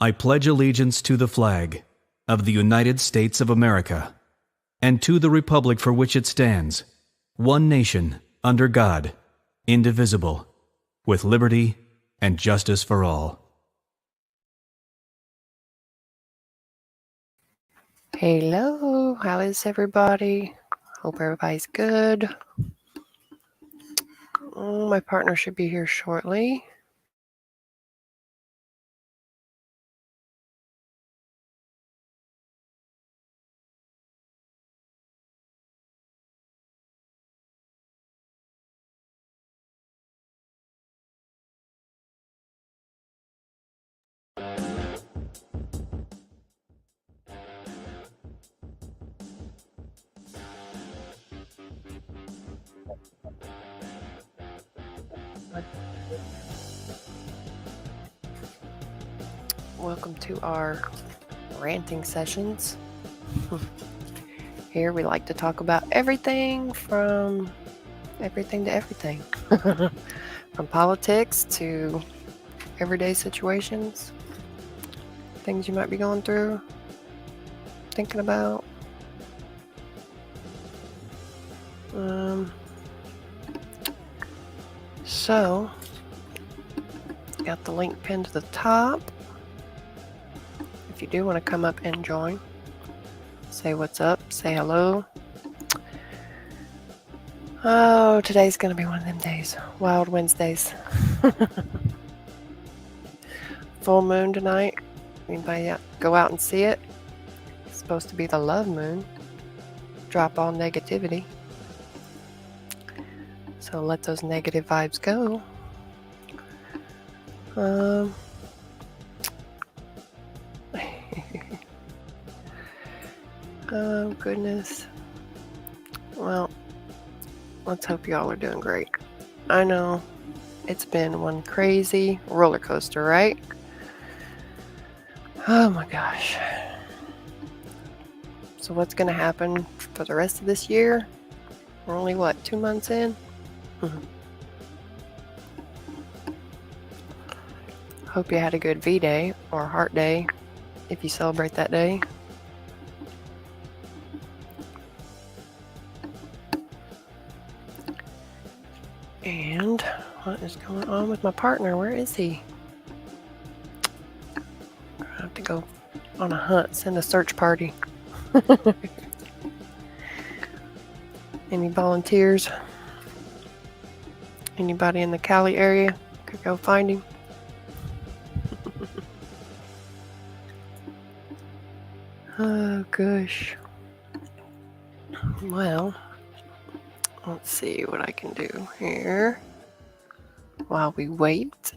I pledge allegiance to the flag of the United States of America and to the republic for which it stands, one nation, under God, indivisible, with liberty and justice for all. Hello, how is everybody? Hope everybody's good. My partner should be here shortly. Welcome to our ranting sessions. Here we like to talk about everything from everything to everything. From politics to everyday situations, things you might be going through, thinking about. So, got the link pinned to the top. If you do want to come up and join, say what's up, say hello. Oh, today's going to be one of them days. Wild Wednesdays. Full moon tonight. Anybody go out and see it? It's supposed to be the love moon. Drop all negativity. So let those negative vibes go. Oh, goodness. Well, let's hope y'all are doing great. I know it's been one crazy roller coaster, right? Oh my gosh. So what's going to happen for the rest of this year? We're only, 2 months in? Hope you had a good V-Day or Heart Day if you celebrate that day. And what is going on with my partner? Where is he? I have to go on a hunt, send a search party. Any volunteers? Anybody in the Cali area could go find him? Oh, gosh. Well, let's see what I can do here while we wait.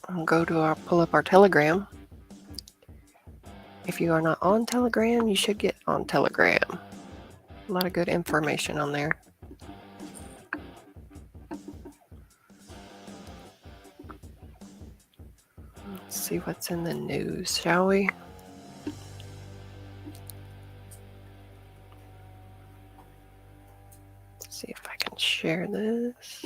I'll go to pull up our Telegram. If you are not on Telegram, you should get on Telegram. A lot of good information on there. Let's see what's in the news, shall we? Let's see if I can share this.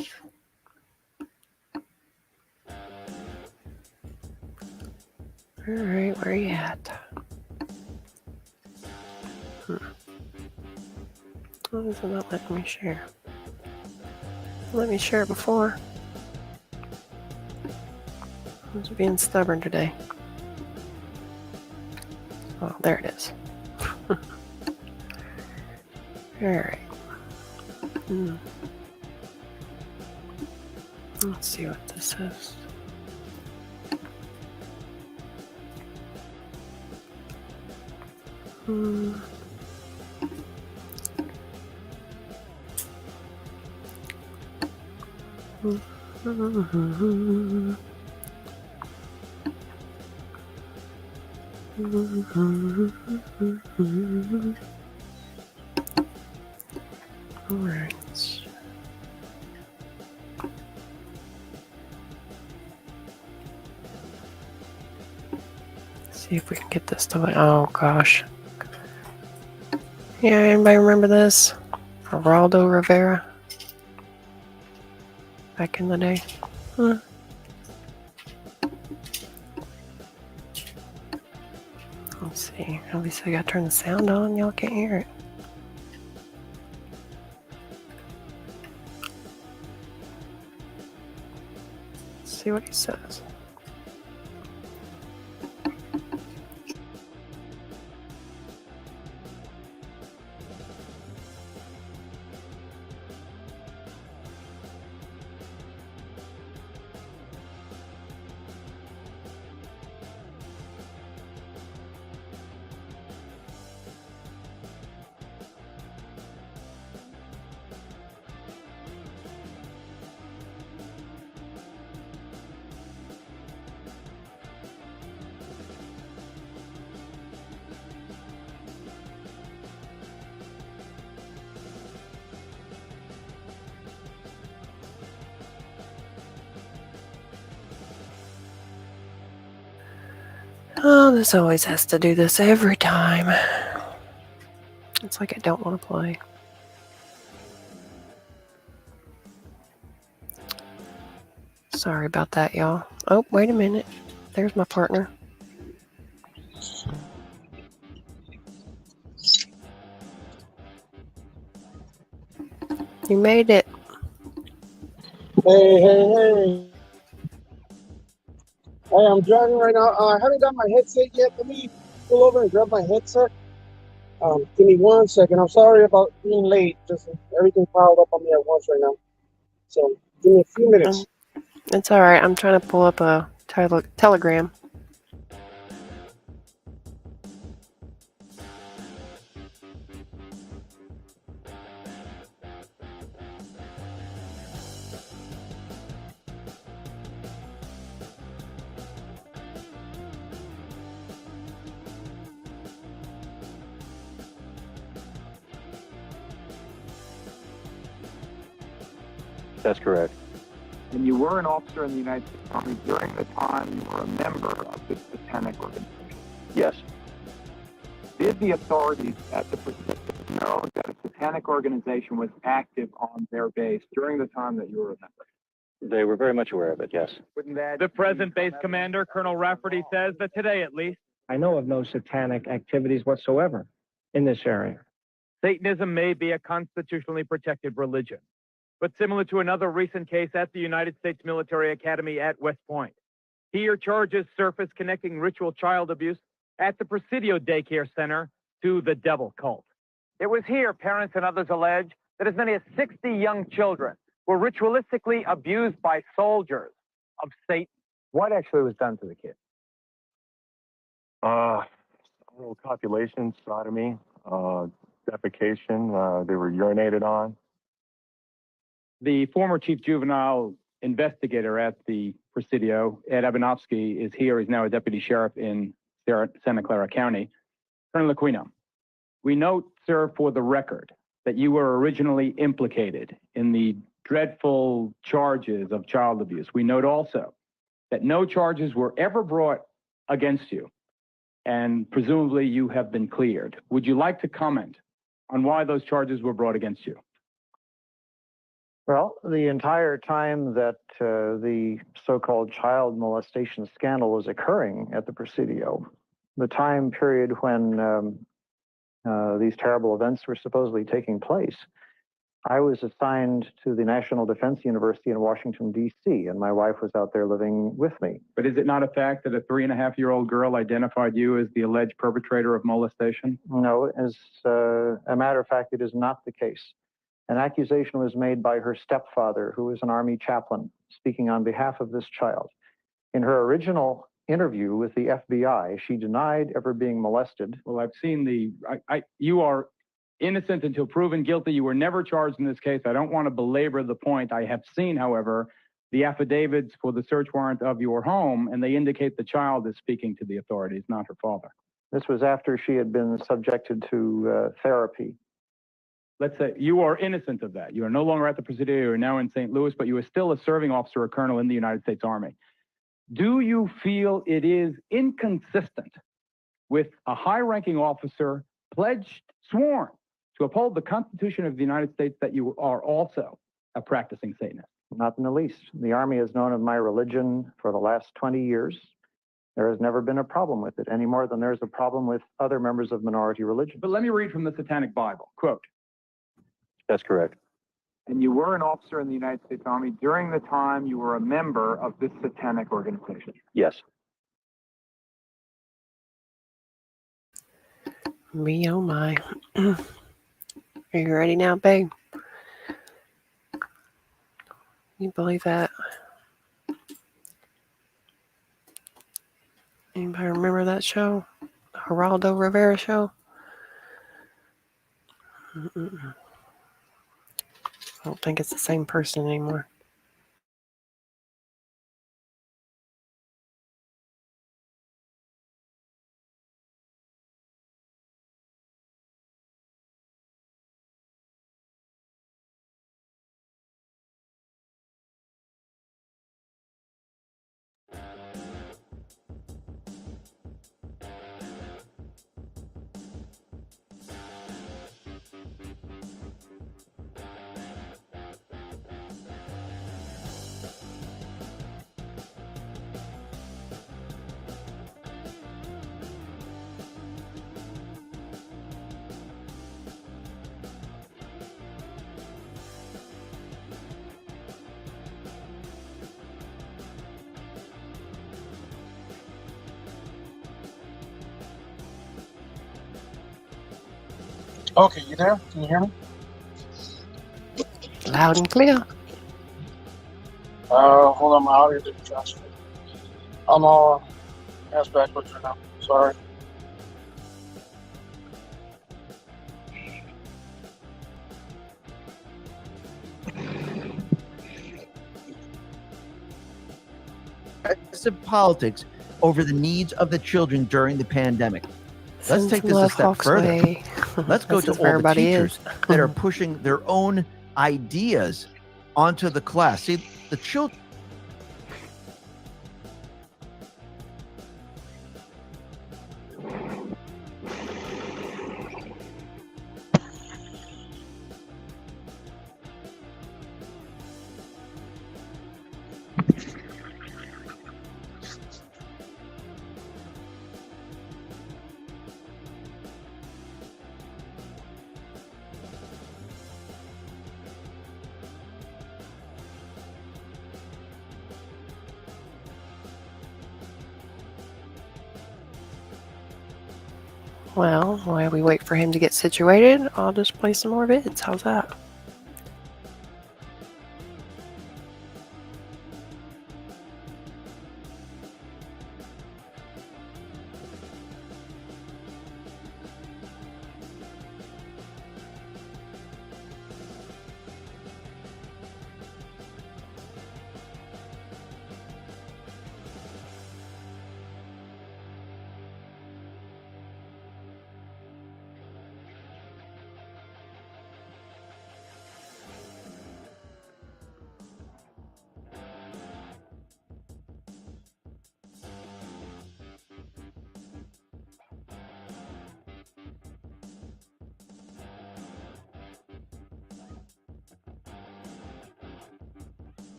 All right, where are you at? Why is it not letting me share? Let me share it before. I was being stubborn today. Oh, there it is. All right. Let's see what this is. All right. See if we can get this to. Oh gosh. Yeah, anybody remember this? Geraldo Rivera. Back in the day. see. Obviously, I gotta turn the sound on. Y'all can't hear it. Let's see what he says. Oh, this always has to do this every time. It's like I don't want to play. Sorry about that, y'all. Oh, wait a minute. There's my partner. You made it. Hey. Hey, I'm driving right now. I haven't got my headset yet. Let me pull over and grab my headset. Give me 1 second. I'm sorry about being late. Just everything piled up on me at once right now. So give me a few minutes. It's all right. I'm trying to pull up a telegram. That's correct. And you were an officer in the United States Army during the time you were a member of this satanic organization. Yes. Did the authorities at the Pacific know that a satanic organization was active on their base during the time that you were a member? They were very much aware of it, yes. The present base commander, Colonel Rafferty, says that today at least, I know of no satanic activities whatsoever in this area. Satanism may be a constitutionally protected religion. But similar to another recent case at the United States Military Academy at West Point, here charges surface connecting ritual child abuse at the Presidio Daycare Center to the devil cult. It was here parents and others allege that as many as 60 young children were ritualistically abused by soldiers of Satan. What actually was done to the kids? Copulation, sodomy, defecation. They were urinated on. The former chief juvenile investigator at the Presidio, Ed Abanovsky, is here. He's now a deputy sheriff in Santa Clara County. Colonel Aquino, we note, sir, for the record, that you were originally implicated in the dreadful charges of child abuse. We note also that no charges were ever brought against you, and presumably you have been cleared. Would you like to comment on why those charges were brought against you? Well, the entire time that the so-called child molestation scandal was occurring at the Presidio, the time period when these terrible events were supposedly taking place, I was assigned to the National Defense University in Washington, D.C., and my wife was out there living with me. But is it not a fact that a 3.5-year-old girl identified you as the alleged perpetrator of molestation? No, as a matter of fact, it is not the case. An accusation was made by her stepfather, who was an Army chaplain, speaking on behalf of this child. In her original interview with the FBI, she denied ever being molested. Well, I've seen you are innocent until proven guilty. You were never charged in this case. I don't want to belabor the point. I have seen, however, the affidavits for the search warrant of your home, and they indicate the child is speaking to the authorities, not her father. This was after she had been subjected to therapy. Let's say you are innocent of that. You are no longer at the Presidio. You are now in St. Louis, but you are still a serving officer or colonel in the United States Army. Do you feel it is inconsistent with a high-ranking officer sworn to uphold the Constitution of the United States that you are also a practicing Satanist? Not in the least. The Army has known of my religion for the last 20 years. There has never been a problem with it, any more than there's a problem with other members of minority religions. But let me read from the Satanic Bible. Quote, That's correct. And you were an officer in the United States Army during the time you were a member of this satanic organization. Yes. Me, oh my. Are you ready now, babe? You believe that? Anybody remember that show? The Geraldo Rivera show? Mm-mm. I don't think it's the same person anymore. Okay, you there? Can you hear me? Loud and clear. Hold on, my audio didn't transfer. I'm all ass backwards right now. Sorry. Politics over the needs of the children during the pandemic. Let's Send take some this a love step Hawks further. way. Let's go That's to just where all the everybody teachers is. that are pushing their own ideas onto the class. See, the children. Well, while we wait for him to get situated, I'll just play some more vids. How's that?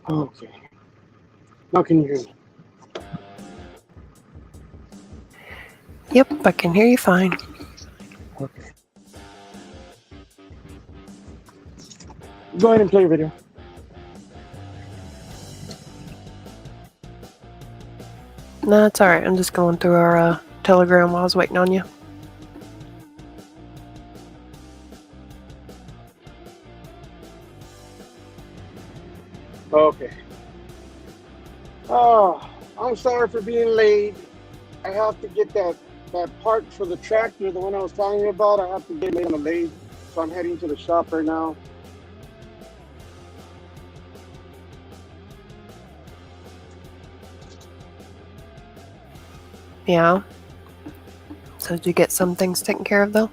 Okay. Now can you hear me? Yep, I can hear you fine. Okay. Go ahead and play your video. No, it's alright. I'm just going through our Telegram while I was waiting on you. Okay. Oh, I'm sorry for being late. I have to get that part for the tractor, the one I was telling you about. I have to get it on the lathe, so I'm heading to the shop right now. Yeah. So did you get some things taken care of though?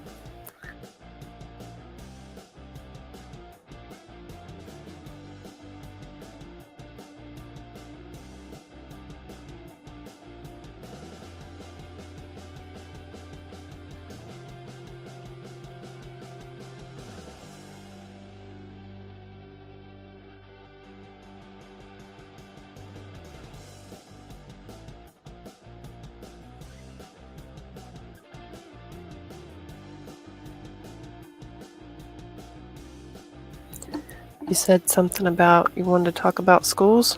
You said something about you wanted to talk about schools?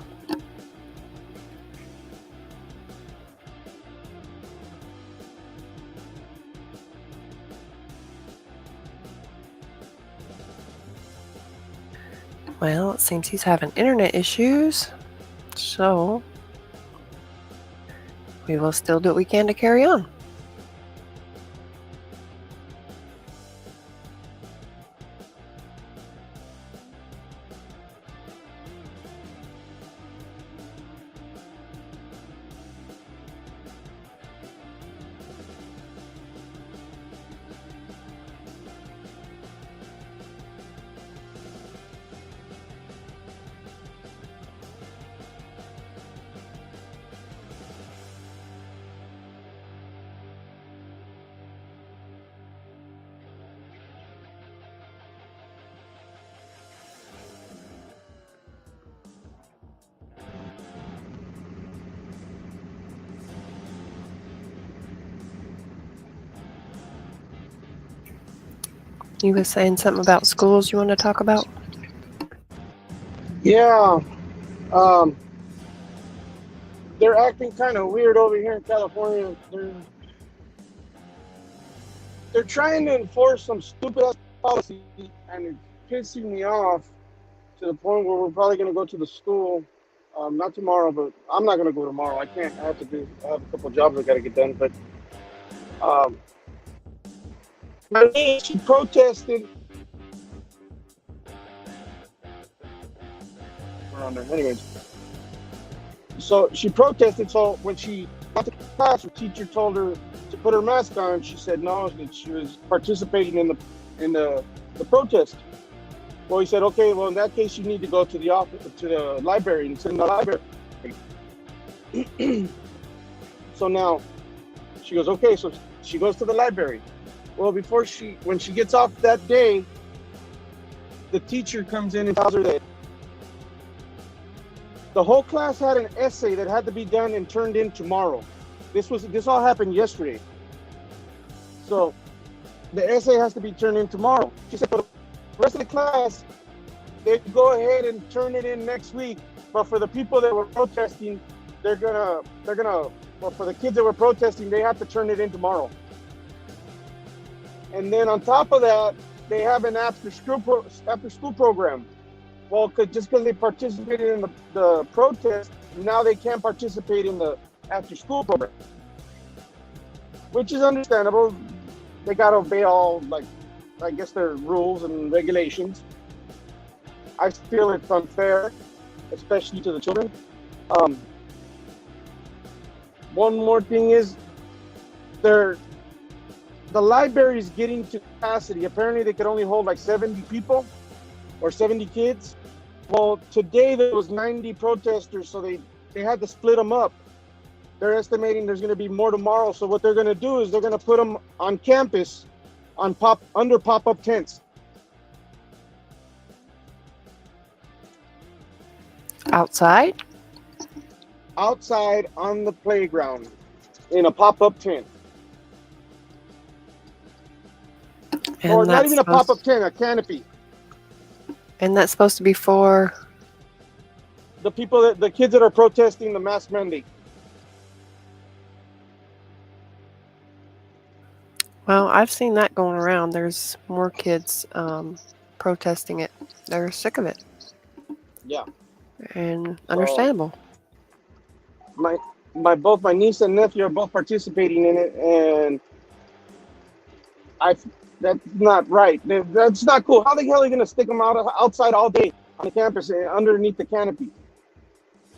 Well, it seems he's having internet issues, so we will still do what we can to carry on. You were saying something about schools you want to talk about? Yeah. They're acting kind of weird over here in California. They're trying to enforce some stupid ass policy, and it's pissing me off to the point where we're probably going to go to the school. Not tomorrow, but I'm not going to go tomorrow. I can't. I have a couple jobs I got to get done. But my niece, she protested. Around there. Anyways, so she protested. So when she got to class, her teacher told her to put her mask on. She said no, that she was participating in the protest. Well, he said, okay, well, in that case, you need to go to the office, to the library, and sit in the library. So now she goes, okay, so she goes to the library. Well, when she gets off that day, the teacher comes in and tells her that the whole class had an essay that had to be done and turned in tomorrow. This all happened yesterday. So the essay has to be turned in tomorrow. She said, for the rest of the class, they go ahead and turn it in next week. But for the people that were protesting, well, for the kids that were protesting, they have to turn it in tomorrow. And then on top of that, they have an after school program. Well, just because they participated in the protest, now they can't participate in the after school program, which is understandable. They got to obey all, I guess, their rules and regulations. I feel it's unfair, especially to the children. One more thing is, the library is getting to capacity. Apparently, they could only hold like 70 people or 70 kids. Well, today there was 90 protesters, so they had to split them up. They're estimating there's going to be more tomorrow. So what they're going to do is they're going to put them on campus under pop-up tents. Outside? Outside on the playground in a pop-up tent. And Or not even a pop-up tent, a canopy. And that's supposed to be for the kids that are protesting the mask mandate. Well, I've seen that going around. There's more kids protesting it. They're sick of it. Yeah. And understandable. Both my niece and nephew are both participating in it, and that's not right. That's not cool. How the hell are you going to stick them outside all day on the campus underneath the canopy?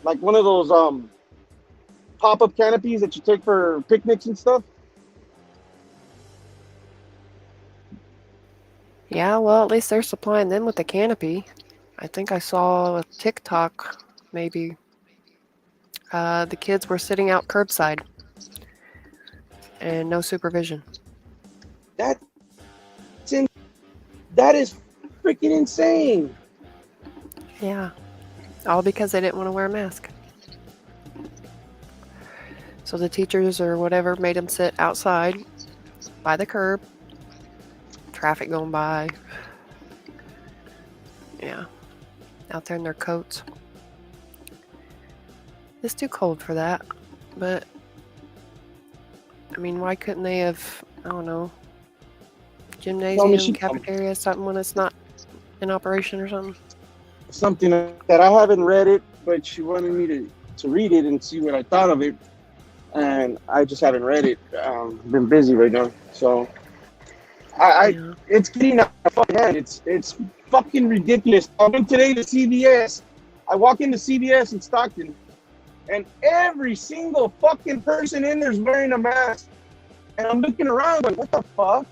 Like one of those pop-up canopies that you take for picnics and stuff? Yeah, well, at least they're supplying them with a canopy. I think I saw a TikTok, maybe. The kids were sitting out curbside and no supervision. That is freaking insane. Yeah, all because they didn't want to wear a mask. So the teachers or whatever made them sit outside by the curb. Traffic going by. Yeah. out there in their coats. It's too cold for that. But, I mean, why couldn't they have, I don't know, gymnasium, cafeteria, something when it's not in operation or something? Something that I haven't read it, but she wanted me to read it and see what I thought of it. And I just haven't read it. Been busy right now. So, Yeah. it's getting out of fucking hand. It's fucking ridiculous. I went today to CVS. I walk into CVS in Stockton, and every single fucking person in there is wearing a mask. And I'm looking around like, what the fuck?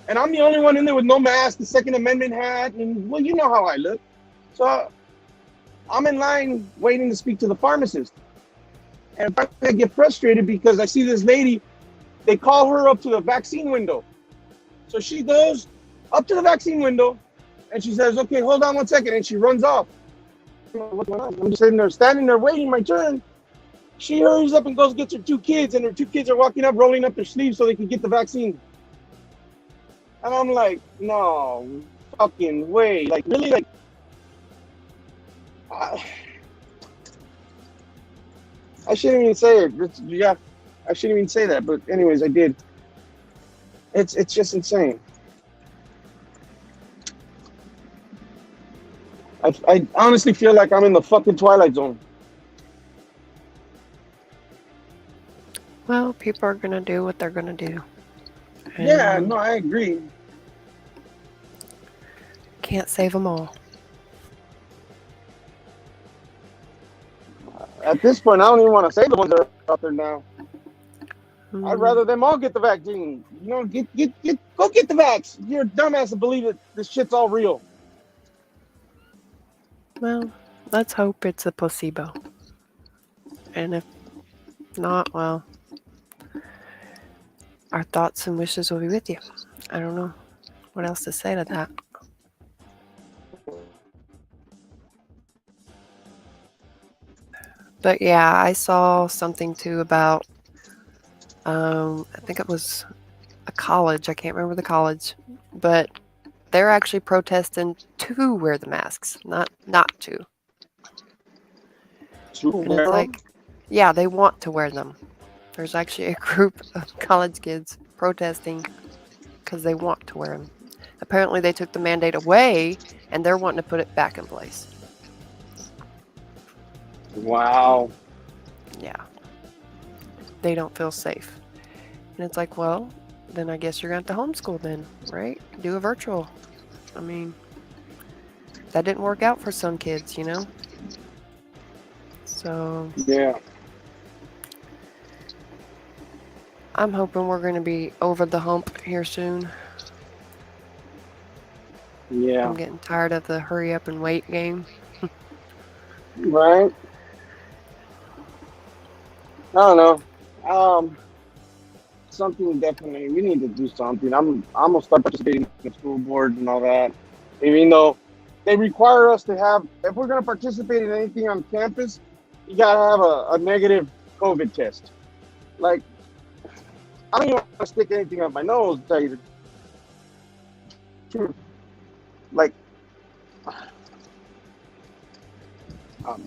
And I'm the only one in there with no mask, the Second Amendment hat, and well, you know how I look. So I'm in line waiting to speak to the pharmacist. And I get frustrated because I see this lady, they call her up to the vaccine window. So she goes up to the vaccine window and she says, okay, hold on 1 second. And she runs off. What's going on? I'm just sitting there, standing there waiting my turn. She hurries up and goes gets her 2 kids, and her 2 kids are walking up, rolling up their sleeves so they can get the vaccine. And I'm like, no fucking way. Like, really? Like, I shouldn't even say it. Yeah, I shouldn't even say that. But anyways, I did. It's just insane. I honestly feel like I'm in the fucking Twilight Zone. Well, people are going to do what they're going to do. And Yeah, no, I agree. can't save them all. At this point, I don't even want to say the ones that are out there now. Mm. I'd rather them all get the vaccine. You know, go get the vax. You're a dumbass to believe that this shit's all real. Well, let's hope it's a placebo. And if not, well, our thoughts and wishes will be with you. I don't know what else to say to that. But yeah, I saw something too about, I think it was a college. I can't remember the college, but they're actually protesting to wear the masks, not to. And it's like, yeah, they want to wear them. There's actually a group of college kids protesting because they want to wear them. Apparently, they took the mandate away, and they're wanting to put it back in place. Wow. Yeah. They don't feel safe. And it's like, well, then I guess you're going to have to homeschool then, right? Do a virtual. I mean, that didn't work out for some kids, you know? So, Yeah. I'm hoping we're going to be over the hump here soon. Yeah. I'm getting tired of the hurry up and wait game. Right. I don't know. Something definitely. We need to do something. I'm gonna start participating in the school board and all that. Even though they require us to have, if we're gonna participate in anything on campus, you gotta have a negative COVID test. Like, I don't even want to stick anything up my nose. To tell you the truth. Like, I don't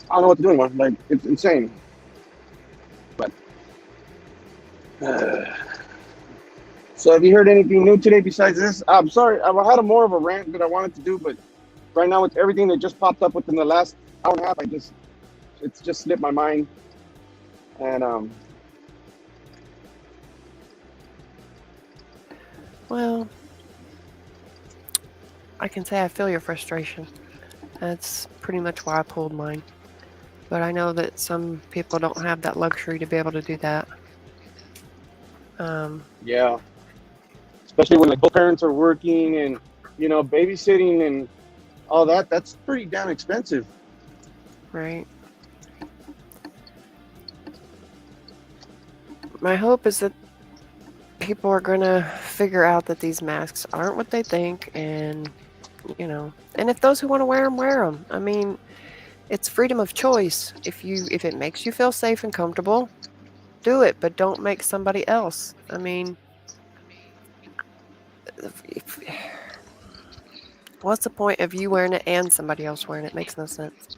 know what to do anymore. Like, it's insane. But so have you heard anything new today besides this? I'm sorry, I had more of a rant that I wanted to do, but right now with everything that just popped up within the last hour and a half, it's just slipped my mind. And Well, I can say I feel your frustration. That's pretty much why I pulled mine. But I know that some people don't have that luxury to be able to do that. yeah, especially when like both parents are working and babysitting and all that. That's pretty damn expensive. Right. My hope is that people are going to figure out that these masks aren't what they think, and and if those who want to wear them, wear them. I mean, it's freedom of choice. If it makes you feel safe and comfortable, do it, but don't make somebody else. I mean, What's the point of you wearing it and somebody else wearing it? Makes no sense.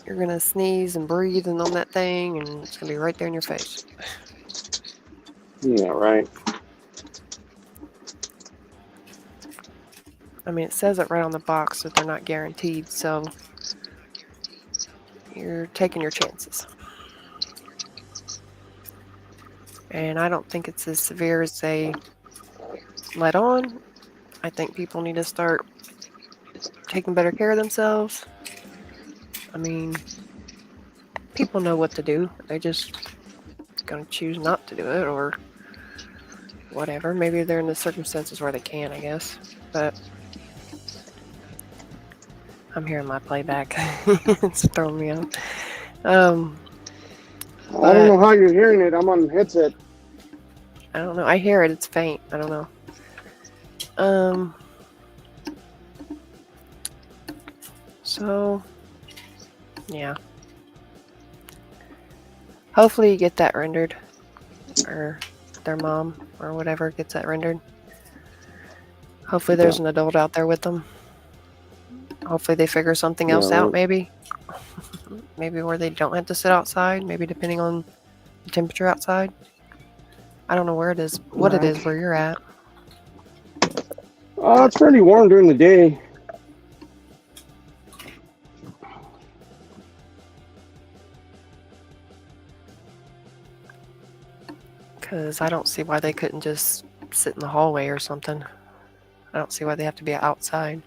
You're gonna sneeze and breathe and on that thing, and it's gonna be right there in your face. Yeah, right. I mean, it says it right on the box that they're not guaranteed, so you're taking your chances. And I don't think it's as severe as they let on. I think people need to start taking better care of themselves. I mean, people know what to do. They're just going to choose not to do it or whatever. Maybe they're in the circumstances where they can, I guess. But I'm hearing my playback. It's throwing me off. I don't know how you're hearing it. I'm on headset. I don't know. I hear it. It's faint. I don't know. So, yeah. Hopefully you get that rendered. Or their mom or whatever gets that rendered. Hopefully there's an adult out there with them. Hopefully they figure something else out, maybe. Maybe where they don't have to sit outside. Maybe depending on the temperature outside. I don't know where it is, what it is where you're at. It's fairly warm during the day. Because I don't see why they couldn't just sit in the hallway or something. I don't see why they have to be outside.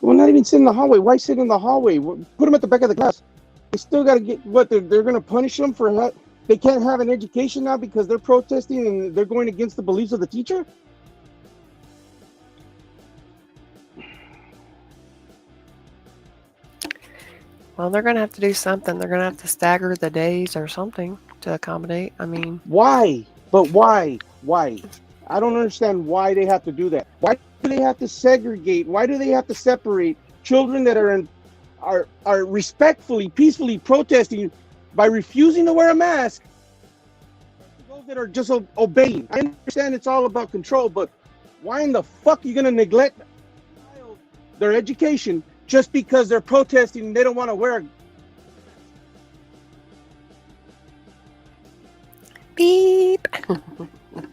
Well, not even sit in the hallway. Why sit in the hallway? Put them at the back of the class. They still got to get what they're going to punish them for. They can't have an education now because they're protesting and they're going against the beliefs of the teacher. Well, they're going to have to do something. They're going to have to stagger the days or something to accommodate. I mean, why? But why? Why? I don't understand why they have to do that. Why do they have to segregate? Why do they have to separate children that are respectfully, peacefully protesting by refusing to wear a mask? Those that are just obeying. I understand it's all about control, but why in the fuck are you going to neglect their education just because they're protesting and they don't want to wear a beep.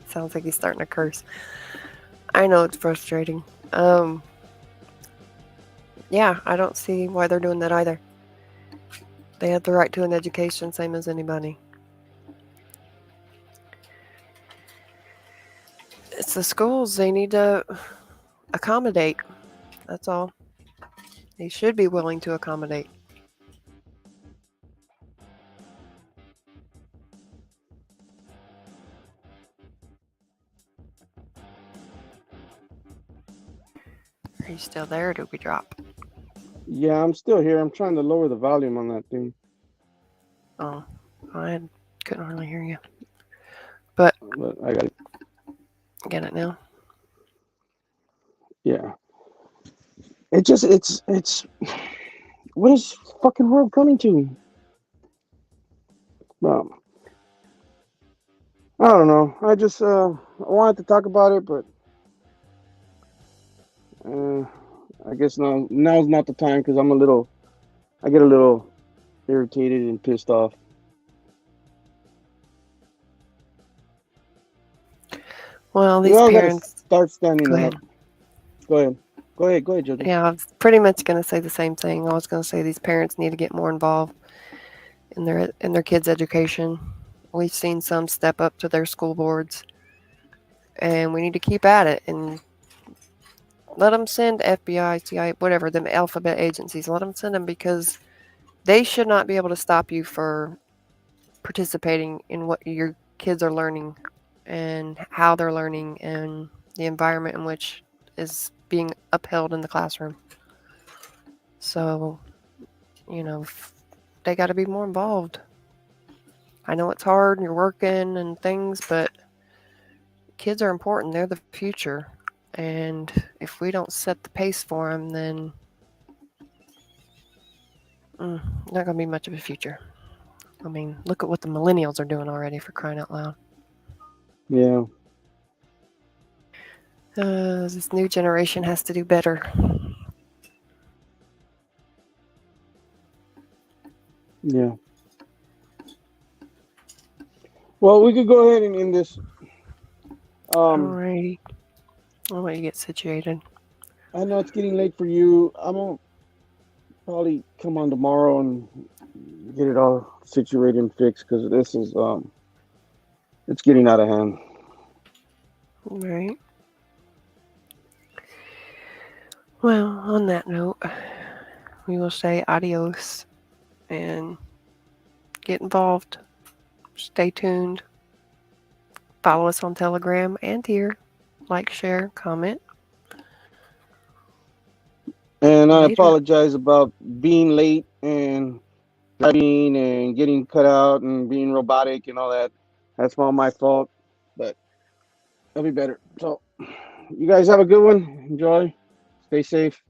Sounds like he's starting to curse. I know it's frustrating. Yeah, I don't see why they're doing that either. They have the right to an education, same as anybody. It's the schools. They need to accommodate. That's all. They should be willing to accommodate. Are you still there or did we drop? Yeah, I'm still here. I'm trying to lower the volume on that thing. Oh, I couldn't really hear you. But I got it. Get it now? Yeah. It's what is fucking world coming to? Well, I don't know. I just I wanted to talk about it, but I guess now's not the time because I get a little irritated and pissed off. Well, these parents start standing Go up. ahead. Go ahead, Jojo. Yeah, I was pretty much going to say the same thing. I was going to say these parents need to get more involved in their kids' education. We've seen some step up to their school boards, and we need to keep at it and let them send FBI, CIA, whatever, them alphabet agencies. Let them send them because they should not be able to stop you for participating in what your kids are learning and how they're learning and the environment in which is being upheld in the classroom. So, they got to be more involved. I know it's hard and you're working and things, but kids are important. They're the future. And if we don't set the pace for them, then not going to be much of a future. I mean, look at what the millennials are doing already, for crying out loud. Yeah. This new generation has to do better. Yeah. Well, we could go ahead and end this. Alrighty. I'll let you get situated. I know it's getting late for you. I'm gonna probably come on tomorrow and get it all situated and fixed because this is it's getting out of hand. Alright. Well, on that note, we will say adios and get involved. Stay tuned. Follow us on Telegram and here. Like, share, comment. And I Later. apologize about being late and driving and getting cut out and being robotic and all that. That's all my fault, but it'll be better. So, you guys have a good one. Enjoy. Stay safe.